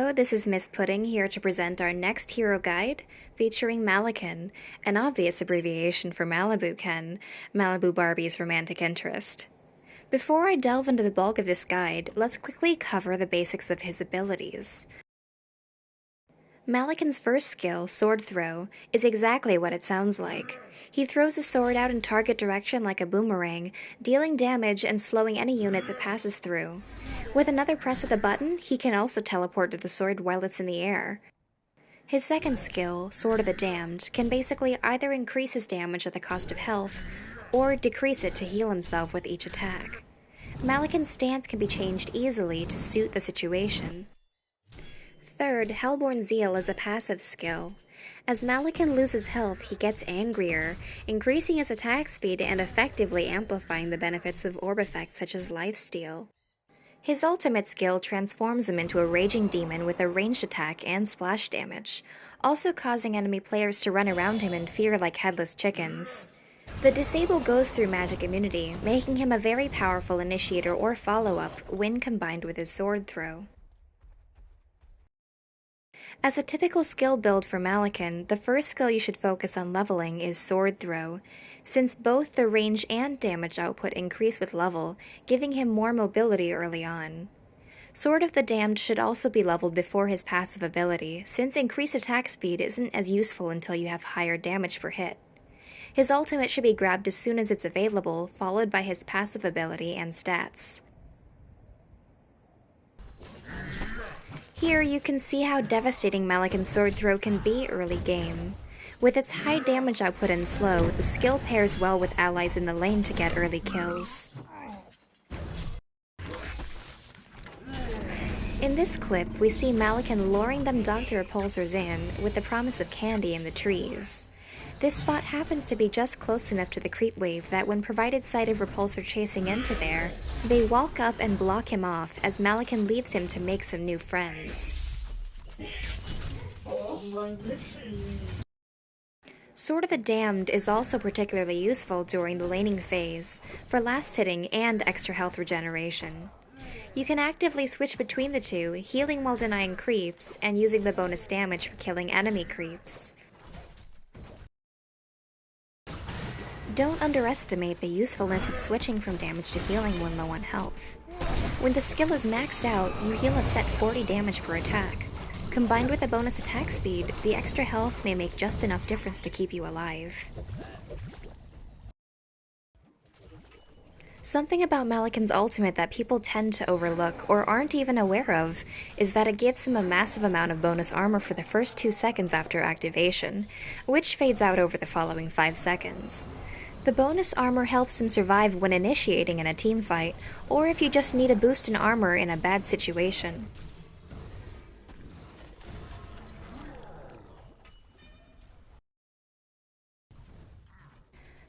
Hello, this is MsPudding here to present our next hero guide featuring Maliken, an obvious abbreviation for Malibu Ken, Malibu Barbie's romantic interest. Before I delve into the bulk of this guide, let's quickly cover the basics of his abilities. Maliken's first skill, Sword Throw, is exactly what it sounds like. He throws his sword out in target direction like a boomerang, dealing damage and slowing any units it passes through. With another press of the button, he can also teleport to the sword while it's in the air. His second skill, Sword of the Damned, can basically either increase his damage at the cost of health, or decrease it to heal himself with each attack. Maliken's stance can be changed easily to suit the situation. Third, Hellborn Zeal is a passive skill. As Maliken loses health, he gets angrier, increasing his attack speed and effectively amplifying the benefits of orb effects such as lifesteal. His ultimate skill transforms him into a raging demon with a ranged attack and splash damage, also causing enemy players to run around him in fear like headless chickens. The disable goes through magic immunity, making him a very powerful initiator or follow-up when combined with his sword throw. As a typical skill build for Maliken, the first skill you should focus on leveling is Sword Throw, since both the range and damage output increase with level, giving him more mobility early on. Sword of the Damned should also be leveled before his passive ability, since increased attack speed isn't as useful until you have higher damage per hit. His ultimate should be grabbed as soon as it's available, followed by his passive ability and stats. Here you can see how devastating Maliken's Sword Throw can be early game. With its high damage output and slow, the skill pairs well with allies in the lane to get early kills. In this clip, we see Maliken luring them Dr. Repulsors in with the promise of candy in the trees. This spot happens to be just close enough to the creep wave that when provided sight of Repulsor chasing into there, they walk up and block him off as Maliken leaves him to make some new friends. Sword of the Damned is also particularly useful during the laning phase, for last hitting and extra health regeneration. You can actively switch between the two, healing while denying creeps, and using the bonus damage for killing enemy creeps. Don't underestimate the usefulness of switching from damage to healing when low on health. When the skill is maxed out, you heal a set 40 damage per attack. Combined with the bonus attack speed, the extra health may make just enough difference to keep you alive. Something about Maliken's ultimate that people tend to overlook or aren't even aware of is that it gives him a massive amount of bonus armor for the first 2 seconds after activation, which fades out over the following 5 seconds. The bonus armor helps him survive when initiating in a teamfight, or if you just need a boost in armor in a bad situation.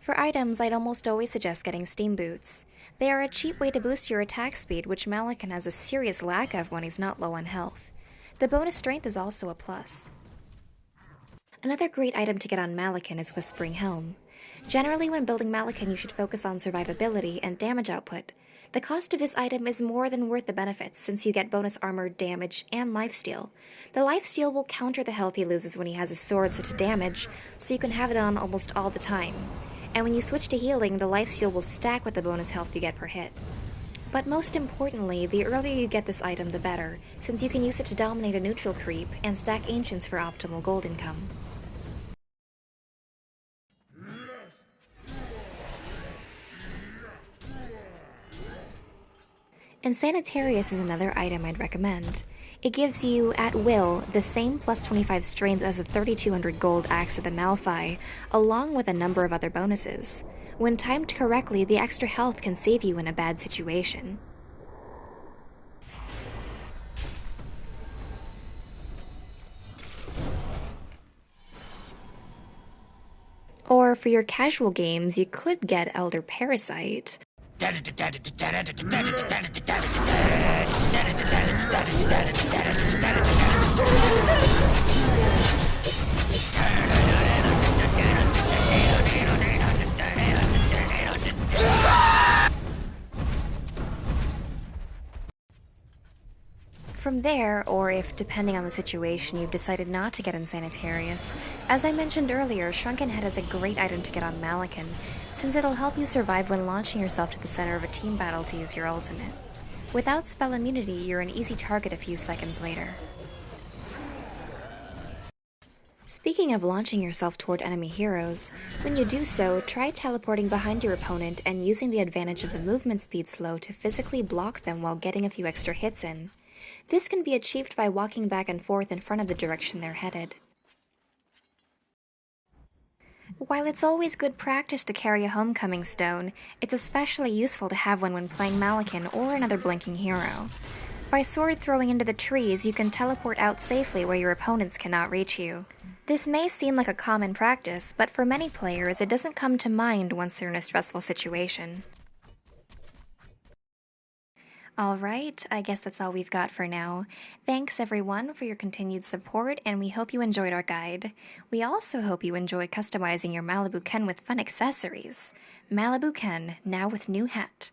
For items, I'd almost always suggest getting Steam Boots. They are a cheap way to boost your attack speed, which Maliken has a serious lack of when he's not low on health. The bonus strength is also a plus. Another great item to get on Maliken is Whispering Helm. Generally, when building Maliken, you should focus on survivability and damage output. The cost of this item is more than worth the benefits, since you get bonus armor, damage, and lifesteal. The lifesteal will counter the health he loses when he has his sword set to damage, so you can have it on almost all the time. And when you switch to healing, the lifesteal will stack with the bonus health you get per hit. But most importantly, the earlier you get this item, the better, since you can use it to dominate a neutral creep and stack Ancients for optimal gold income. Insanitarius is another item I'd recommend. It gives you, at will, the same plus 25 strength as the 3200 gold axe of the Malphai, along with a number of other bonuses. When timed correctly, the extra health can save you in a bad situation. Or for your casual games, you could get Elder Parasite. From there, or if depending on the situation you've decided not to get Insanitarius, as I mentioned earlier, Shrunken Head is a great item to get on Maliken, since it'll help you survive when launching yourself to the center of a team battle to use your ultimate. Without spell immunity, you're an easy target a few seconds later. Speaking of launching yourself toward enemy heroes, when you do so, try teleporting behind your opponent and using the advantage of the movement speed slow to physically block them while getting a few extra hits in. This can be achieved by walking back and forth in front of the direction they're headed. While it's always good practice to carry a homecoming stone, it's especially useful to have one when playing Maliken or another blinking hero. By sword throwing into the trees, you can teleport out safely where your opponents cannot reach you. This may seem like a common practice, but for many players it doesn't come to mind once they're in a stressful situation. Alright, I guess that's all we've got for now. Thanks everyone for your continued support, and we hope you enjoyed our guide. We also hope you enjoy customizing your Malibu Ken with fun accessories. Malibu Ken, now with new hat.